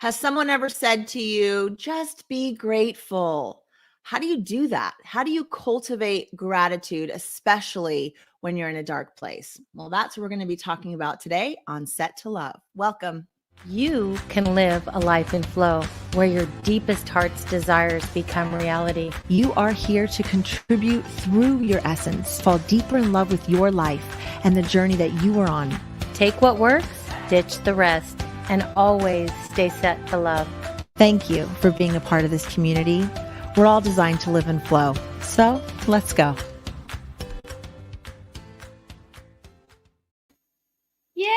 Has someone ever said to you, just be grateful? How do you do that? How do you cultivate gratitude, especially when you're in a dark place? Well, that's what we're going to be talking about today on Set to Love. Welcome. You can live a life in flow where your deepest heart's desires become reality. You are here to contribute through your essence, fall deeper in love with your life and the journey that you are on. Take what works, ditch the rest, and always stay set to love. Thank you for being a part of this community. We're all designed to live in flow. So let's go. Yay!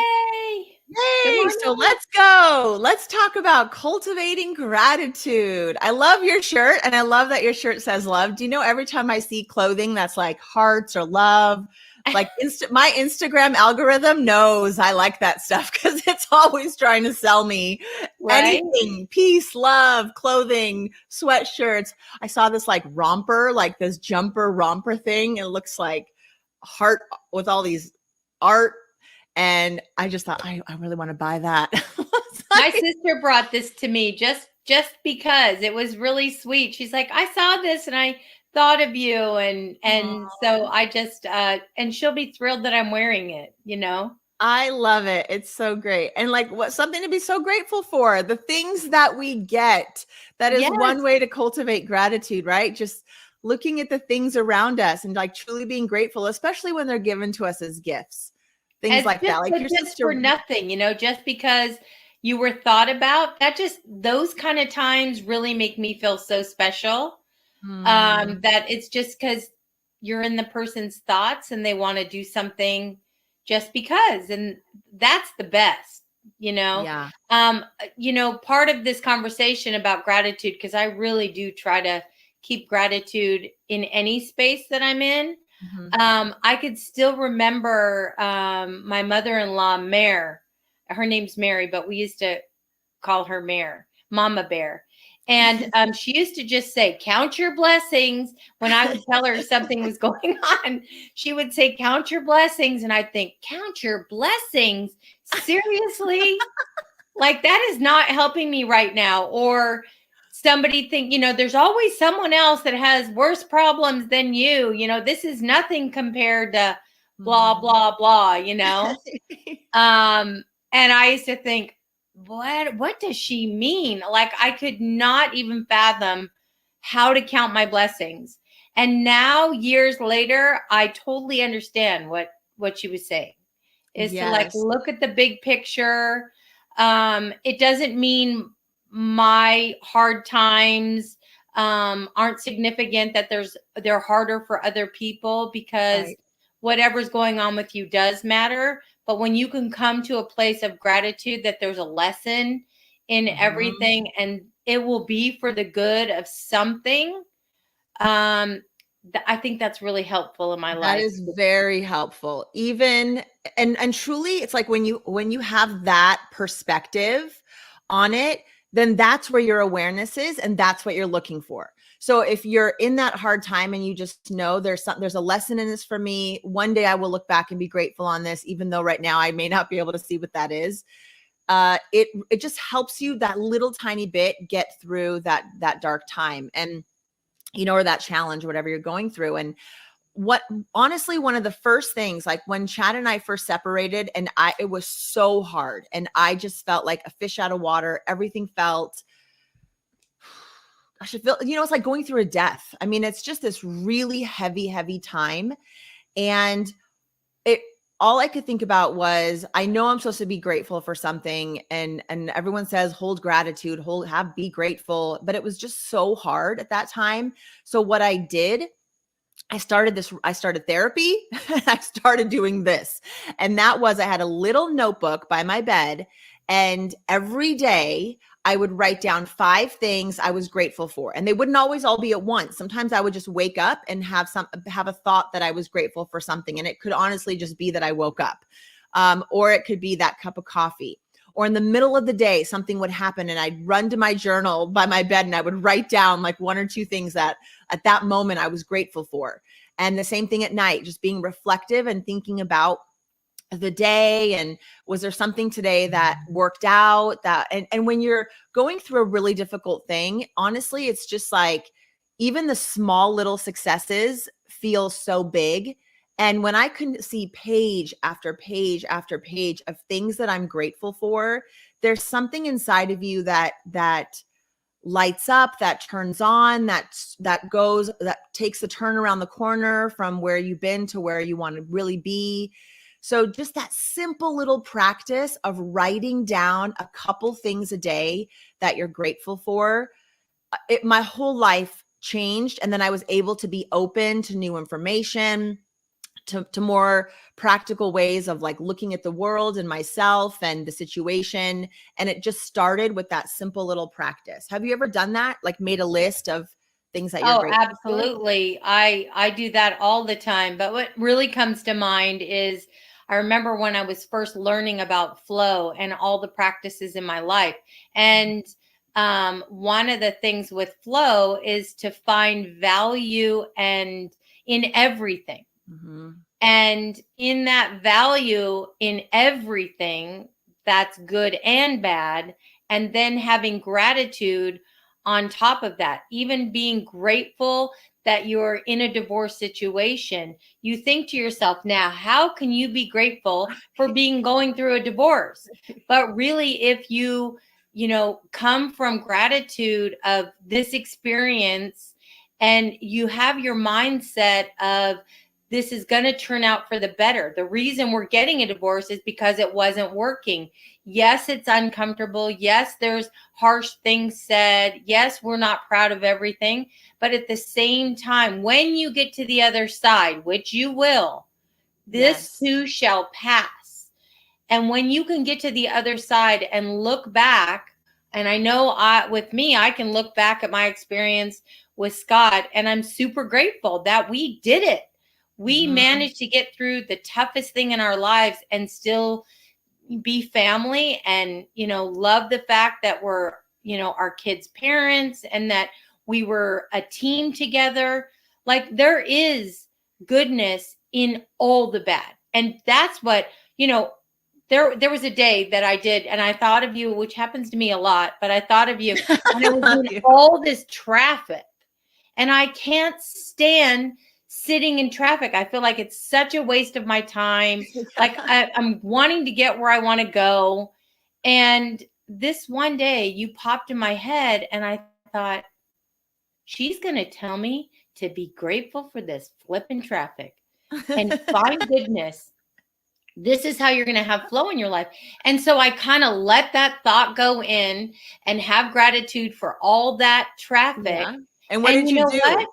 Yay! So let's go. Let's talk about cultivating gratitude. I love your shirt, and I love that your shirt says love. Do you know every time I see clothing that's like hearts or love, like my Instagram algorithm knows I like that stuff because it's always trying to sell me anything, peace, love, clothing, sweatshirts. I saw this like romper, like this jumper romper thing. It looks like heart with all these art. And I just thought, I really want to buy that. My sister brought this to me just because it was really sweet. She's like, I saw this and I thought of you. And so I just, and she'll be thrilled that I'm wearing it, you know? I love it. It's so great. And like something to be so grateful for, the things that we get. That is one way to cultivate gratitude, right? Just looking at the things around us and like truly being grateful, especially when they're given to us as gifts. Things like that, like your sister. For nothing, you know, just because you were thought about, that just, those kind of times really make me feel so special. That it's just because you're in the person's thoughts and they want to do something just because, and that's the best, you know? Yeah. You know, part of this conversation about gratitude, because I really do try to keep gratitude in any space that I'm in. Mm-hmm. I could still remember my mother-in-law, Mare. Her name's Mary, but we used to call her Mare, Mama Bear. And she used to just say, count your blessings. When I would tell her something was going on, she would say, count your blessings. And I'd think, count your blessings? Seriously? Like, that is not helping me right now. Or somebody think, you know, there's always someone else that has worse problems than you. You know, this is nothing compared to blah, blah, blah, you know? And I used to think, what does she mean? Like, I could not even fathom how to count my blessings. And now, years later, I totally understand what she was saying. Is to like look at the big picture. It doesn't mean my hard times aren't significant, that they're harder for other people, because whatever's going on with you does matter. But when you can come to a place of gratitude that there's a lesson in everything, and it will be for the good of something, I think that's really helpful in my life. That is very helpful. Even and truly, it's like when you have that perspective on it, then that's where your awareness is, and that's what you're looking for. So if you're in that hard time and you just know there's a lesson in this for me, one day I will look back and be grateful on this, even though right now I may not be able to see what that is. It just helps you that little tiny bit get through that dark time, and you know, or that challenge, whatever you're going through. And honestly, one of the first things, like when Chad and I first separated, and it was so hard, and I just felt like a fish out of water. Everything felt, you know, it's like going through a death. I mean, it's just this really heavy time. And all I could think about was, I know I'm supposed to be grateful for something. And everyone says, hold gratitude, be grateful. But it was just so hard at that time. So what I did, I started therapy. I started doing this. And that was, I had a little notebook by my bed, and every day I would write down 5 things I was grateful for. And they wouldn't always all be at once. Sometimes I would just wake up and have a thought that I was grateful for something. And it could honestly just be that I woke up. Or it could be that cup of coffee. Or in the middle of the day, something would happen and I'd run to my journal by my bed and I would write down like 1 or 2 things that at that moment I was grateful for. And the same thing at night, just being reflective and thinking about the day, and was there something today that worked out, that and when you're going through a really difficult thing, honestly, it's just like even the small little successes feel so big. And when I can see page after page after page of things that I'm grateful for, there's something inside of you that lights up, that turns on, that takes the turn around the corner from where you've been to where you want to really be. So just that simple little practice of writing down a couple things a day that you're grateful for, my whole life changed. And then I was able to be open to new information, to more practical ways of like looking at the world and myself and the situation. And it just started with that simple little practice. Have you ever done that? Like made a list of things that you're Oh, grateful absolutely. I do that all the time. But what really comes to mind is I remember when I was first learning about flow and all the practices in my life. And one of the things with flow is to find value and in everything. Mm-hmm. And in that value in everything that's good and bad, and then having gratitude on top of that, even being grateful that you're in a divorce situation, you think to yourself, now, how can you be grateful for going through a divorce? But really, if you come from gratitude of this experience and you have your mindset of, this is going to turn out for the better. The reason we're getting a divorce is because it wasn't working. Yes, it's uncomfortable. Yes, there's harsh things said. Yes, we're not proud of everything. But at the same time, when you get to the other side, which you will, this too shall pass. And when you can get to the other side and look back, and I know with me, I can look back at my experience with Scott, and I'm super grateful that we did it. We managed to get through the toughest thing in our lives and still be family and, love the fact that we're, our kids' parents and that we were a team together. Like there is goodness in all the bad. And that's what, there was a day that I did, and I thought of you, which happens to me a lot, but I thought of you when I was in all this traffic, and I can't stand sitting in traffic. I feel like it's such a waste of my time. Like I'm wanting to get where I want to go. And this one day you popped in my head and I thought, she's going to tell me to be grateful for this flipping traffic and find goodness. This is how you're going to have flow in your life. And so I kind of let that thought go in and have gratitude for all that traffic. Yeah. And what did you do? What?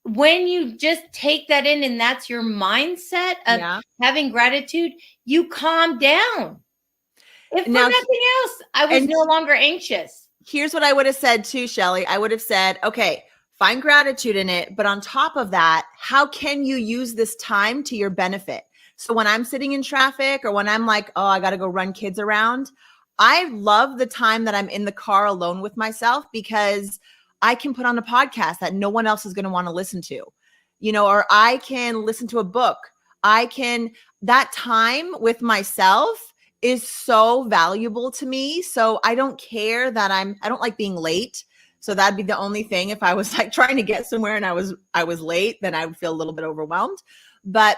When you just take that in and that's your mindset of having gratitude, you calm down. If for nothing else, I was no longer anxious. Here's what I would have said too, Shelley. I would have said, okay, find gratitude in it. But on top of that, how can you use this time to your benefit? So when I'm sitting in traffic or when I'm like, oh, I got to go run kids around, I love the time that I'm in the car alone with myself because I can put on a podcast that no one else is going to want to listen to, or I can listen to a book. That time with myself is so valuable to me. So I don't care that I don't like being late. So that'd be the only thing. If I was like trying to get somewhere and I was late, then I would feel a little bit overwhelmed. But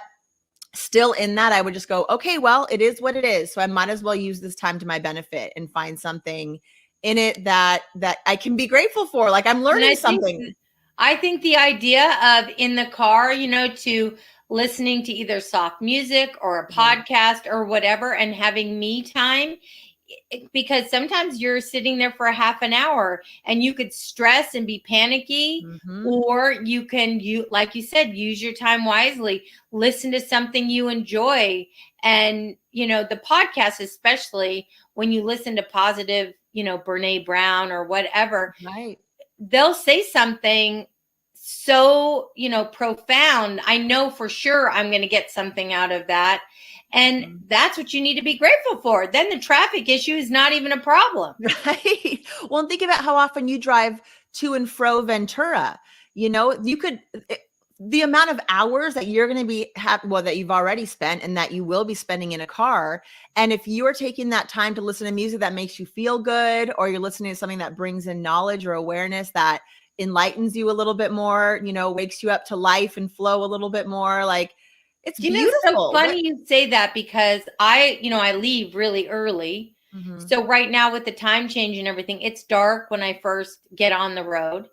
still in that, I would just go, okay, well, it is what it is. So I might as well use this time to my benefit and find something in it that I can be grateful for. Like I'm learning something. I think the idea of in the car, to listening to either soft music or a podcast or whatever and having me time, because sometimes you're sitting there for a half an hour and you could stress and be panicky, or you can, like you said, use your time wisely, listen to something you enjoy. And, the podcast, especially when you listen to positive, Brene Brown or whatever, right, they'll say something so, profound. I know for sure I'm going to get something out of that. And that's what you need to be grateful for. Then the traffic issue is not even a problem. Right. Well, and think about how often you drive to and fro Ventura. You could the amount of hours that you're going to be that you've already spent and that you will be spending in a car. And if you are taking that time to listen to music that makes you feel good, or you're listening to something that brings in knowledge or awareness that enlightens you a little bit more, wakes you up to life and flow a little bit more, like, it's So beautiful. funny you say that, because I leave really early. Mhm. So right now with the time change and everything, it's dark when I first get on the road.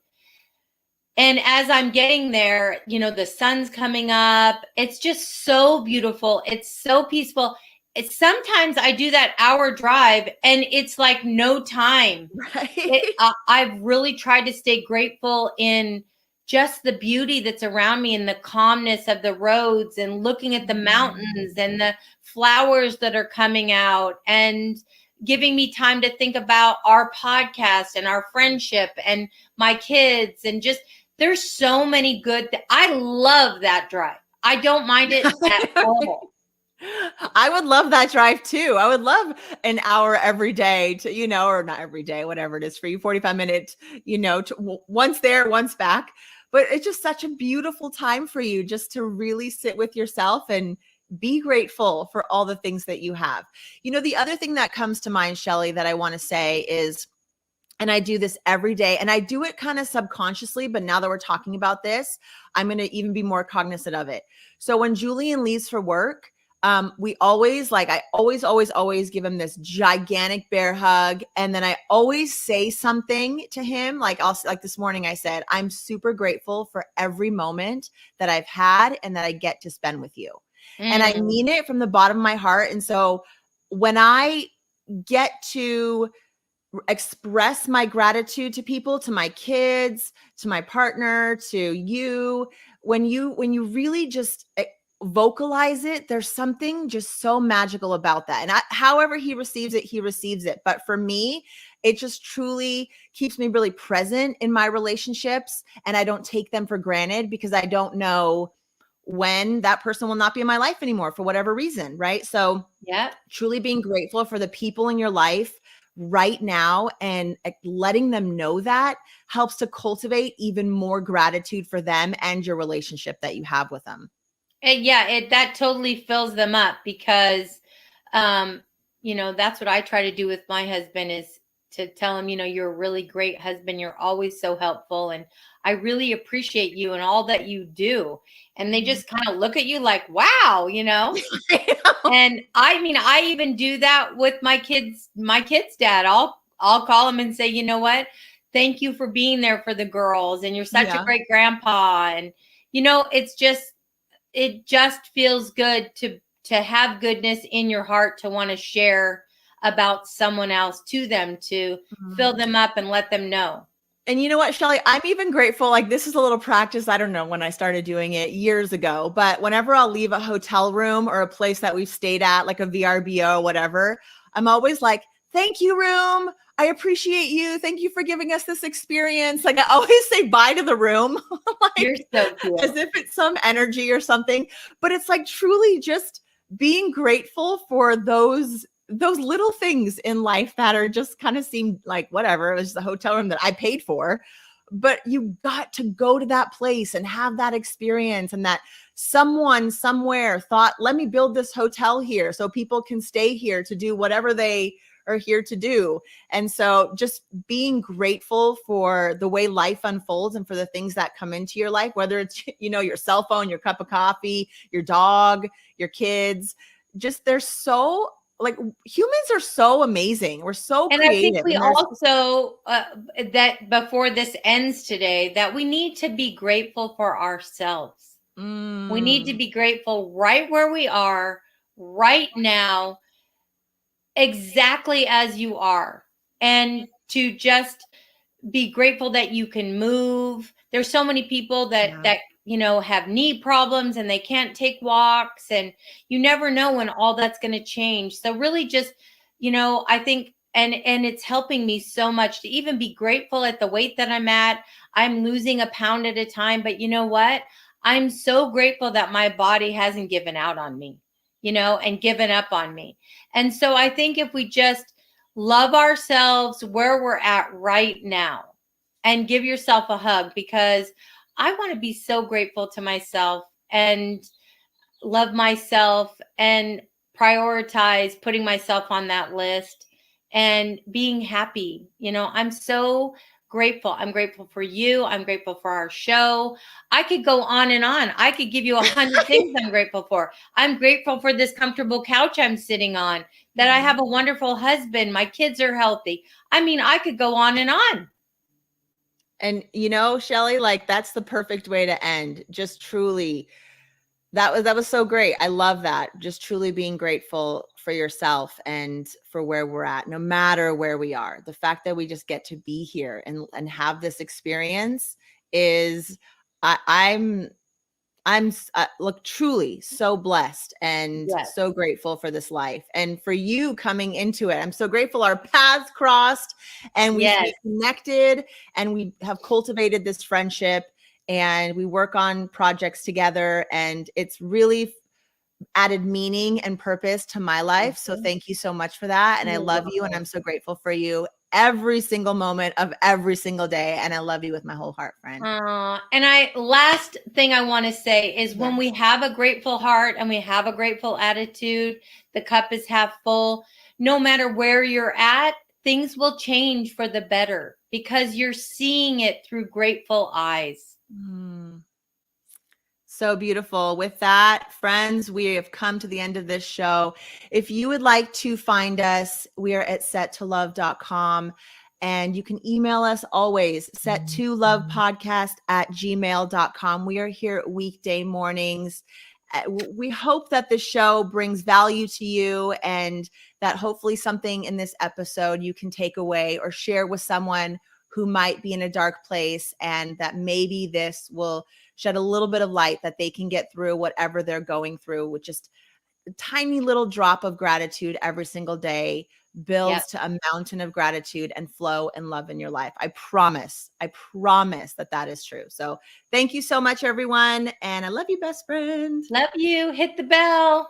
And as I'm getting there, the sun's coming up. It's just so beautiful. It's so peaceful. Sometimes I do that hour drive and it's like no time. Right. I've really tried to stay grateful in just the beauty that's around me and the calmness of the roads and looking at the mountains and the flowers that are coming out and giving me time to think about our podcast and our friendship and my kids, and just there's so many good I love that drive. I don't mind it at all. I would love that drive too. I would love an hour every day to, or not every day, whatever it is for you, 45 minutes, once there, once back. But it's just such a beautiful time for you just to really sit with yourself and be grateful for all the things that you have. The other thing that comes to mind, Shelley, that I want to say is, and I do this every day, and I do it kind of subconsciously, but now that we're talking about this, I'm going to even be more cognizant of it. So when Julian leaves for work, I always give him this gigantic bear hug. And then I always say something to him. Like this morning I said, I'm super grateful for every moment that I've had and that I get to spend with you. And I mean it from the bottom of my heart. And so when I get to express my gratitude to people, to my kids, to my partner, to you, when you really just vocalize it, there's something just so magical about that. And however he receives it. But for me, it just truly keeps me really present in my relationships, and I don't take them for granted because I don't know when that person will not be in my life anymore for whatever reason, right? So truly being grateful for the people in your life right now and letting them know that helps to cultivate even more gratitude for them and your relationship that you have with them. And that totally fills them up, because that's what I try to do with my husband, is to tell him, you're a really great husband. You're always so helpful. And I really appreciate you and all that you do. And they just kind of look at you like, wow, And I even do that with my kid's dad. I'll call him and say, you know what? Thank you for being there for the girls. And you're such a great grandpa. And, it just feels good to have goodness in your heart, to want to share about someone else to them, to fill them up and let them know. And you know what, Shelley, I'm even grateful. Like, this is a little practice. I don't know when I started doing it years ago, but whenever I'll leave a hotel room or a place that we've stayed at, like a VRBO or whatever, I'm always like, thank you, room. I appreciate you. Thank you for giving us this experience. Like, I always say bye to the room. Like, you're so cool. As if it's some energy or something. But it's like truly just being grateful for those little things in life that are just kind of seem like whatever. It was just a hotel room that I paid for, but you got to go to that place and have that experience, and that someone somewhere thought, let me build this hotel here so people can stay here to do whatever they are here to do. And so just being grateful for the way life unfolds and for the things that come into your life, whether it's, your cell phone, your cup of coffee, your dog, your kids, just they're so, like, humans are so amazing. We're so creative. And I think we also, that before this ends today, that we need to be grateful for ourselves. We need to be grateful right where we are right now, exactly as you are, and to just be grateful that you can move. There's so many people that have knee problems and they can't take walks, and you never know when all that's going to change. So really just, I think, and it's helping me so much to even be grateful at the weight that I'm at. I'm losing a pound at a time, but you know what? I'm so grateful that my body hasn't given out on me, and given up on me. And so I think if we just love ourselves where we're at right now and give yourself a hug, because I want to be so grateful to myself and love myself and prioritize putting myself on that list and being happy. I'm so grateful. I'm grateful for you. I'm grateful for our show. I could go on and on. I could give you 100 things I'm grateful for. I'm grateful for this comfortable couch I'm sitting on, that I have a wonderful husband. My kids are healthy. I mean, I could go on and on. And Shelley, like that's the perfect way to end. Just truly, that was so great. I love that. Just truly being grateful for yourself and for where we're at, no matter where we are. The fact that we just get to be here and have this experience is, I'm look, truly so blessed and Yes. so grateful for this life and for you coming into it. I'm so grateful our paths crossed and we Yes. connected and we have cultivated this friendship and we work on projects together, and it's really added meaning and purpose to my life. So thank you so much for that. And I love you, and I'm so grateful for you every single moment of every single day. And I love you with my whole heart, friend. And last thing I want to say is, when we have a grateful heart and we have a grateful attitude, the cup is half full. No matter where you're at, things will change for the better because you're seeing it through grateful eyes. So beautiful. With that, friends, we have come to the end of this show. If you would like to find us, we are at set2love.com, and you can email us always, set2lovepodcast@gmail.com. We are here weekday mornings. We hope that the show brings value to you, and that hopefully something in this episode you can take away or share with someone who might be in a dark place, and that maybe this will shed a little bit of light that they can get through whatever they're going through with just a tiny little drop of gratitude every single day builds to a mountain of gratitude and flow and love in your life. I promise that that is true. So thank you so much, everyone. And I love you, best friend. Love you. Hit the bell.